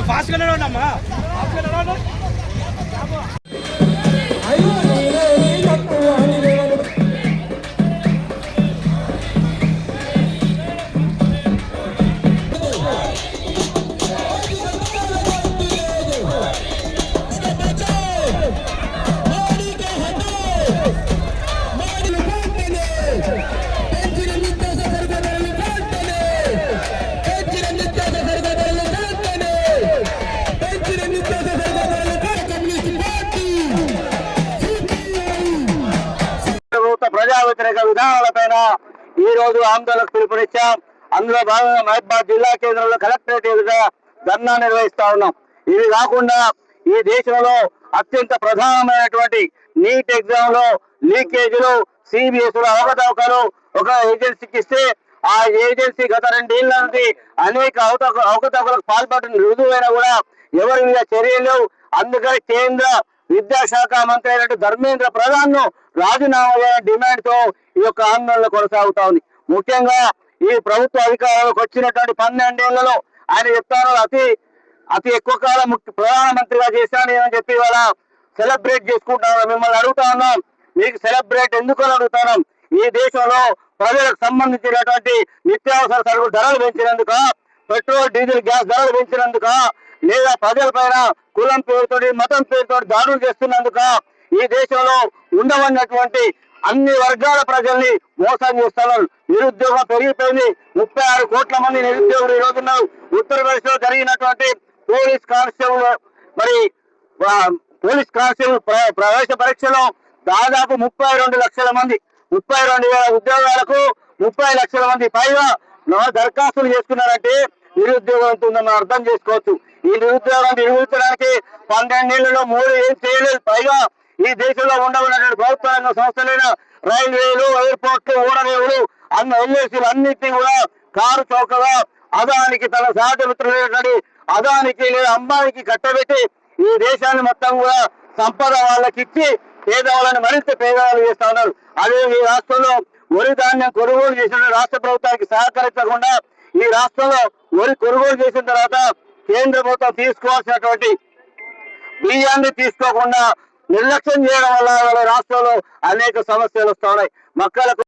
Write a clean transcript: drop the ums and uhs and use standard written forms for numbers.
ఫాస్ట్గా నడవండి. ప్రజా వ్యతిరేక విధానాలపైన ఈ రోజు ఆందోళనకు పిలుపునిచ్చాం. అందులో భాగంగా మహబూబాబాద్ జిల్లా కేంద్రంలో కలెక్టరేట్ ఎదురుగా ధర్నా నిర్వహిస్తా ఉన్నాం. ఇది కాకుండా ఈ దేశంలో అత్యంత ప్రధానమైనటువంటి నీట్ ఎగ్జామ్ లో లీకేజీలు, సిబిఎస్ అవకతవకలు ఒక ఏజెన్సీకి ఇస్తే ఆ ఏజెన్సీ గత 2 ఏళ్ల నుండి అనేక అవకతవకలకు పాల్పడిన రుజువైనా కూడా ఎవరి మీద చర్యలు. అందుకని కేంద్ర విద్యాశాఖ మంత్రి అయినట్టు ధర్మేంద్ర ప్రధాన్ ను రాజీనామా డిమాండ్ తో ఈ యొక్క ఆందోళన కొనసాగుతా ఉంది. ముఖ్యంగా ఈ ప్రభుత్వ అధికారంలోకి వచ్చినటువంటి 12 ఏళ్లలో ఆయన చెప్తారు అతి ఎక్కువ కాలం ప్రధానమంత్రిగా చేశాను అని చెప్పి ఇవాళ సెలబ్రేట్ చేసుకుంటున్నాను. మిమ్మల్ని అడుగుతా ఉన్నాం, మీకు సెలబ్రేట్ ఎందుకు అని అడుగుతున్నాం. ఈ దేశంలో ప్రజలకు సంబంధించినటువంటి నిత్యావసర సరుకులు ధరలు పెంచినందుక, పెట్రోల్ డీజిల్ గ్యాస్ ధరలు పెంచినందుక, లేదా ప్రజలపైన కులం పేరుతో మతం పేరుతో దాడులు చేస్తున్నందుక, ఈ దేశంలో ఉండవన్నటువంటి అన్ని వర్గాల ప్రజల్ని మోసం చేస్తున్నారు. నిరుద్యోగం పెరిగిపోయింది. 36 కోట్ల మంది నిరుద్యోగులు ఈ రోజున్నారు. ఉత్తరప్రదేశ్ లో జరిగినటువంటి పోలీస్ కానిస్టేబుల్ ప్రవేశ పరీక్షలో దాదాపు 32 లక్షల మంది 32,000 ఉద్యోగాలకు 30 లక్షల మంది పైగా దరఖాస్తులు చేసుకున్నారంటే నిరుద్యోగం ఎంత ఉందని అర్థం చేసుకోవచ్చు. ఈ నిరుద్యోగాన్ని నిర్వహించడానికి 12 ఏళ్లలో మోడీ ఏం చేయలేదు. పైగా ఈ దేశంలో ఉండవన్నటువంటి ప్రభుత్వ రంగ సంస్థలైన రైల్వేలు, ఎయిర్పోర్ట్లు, ఓడరేవులు ఎల్ఐసీలు అన్నింటినీ కూడా కారు చౌకగా అదానికి తన సహజ మిత్రులైనటువంటి అదానికి లేదా అంబానికి కట్టబెట్టి ఈ దేశాన్ని మొత్తం కూడా సంపద వాళ్ళకి ఇచ్చి పేదవాళ్ళని మరింత పేదవాళ్ళు చేస్తా ఉన్నారు. అదే ఈ రాష్ట్రంలో వరి ధాన్యం కొనుగోలు చేసిన రాష్ట్ర ప్రభుత్వానికి సహకరించకుండా ఈ రాష్ట్రంలో వరి కొనుగోలు చేసిన తర్వాత కేంద్ర ప్రభుత్వం తీసుకోవాల్సినటువంటి బియ్యాన్ని తీసుకోకుండా నిర్లక్ష్యం చేయడం వల్ల రాష్ట్రంలో అనేక సమస్యలు వస్తున్నాయి. మక్కలకు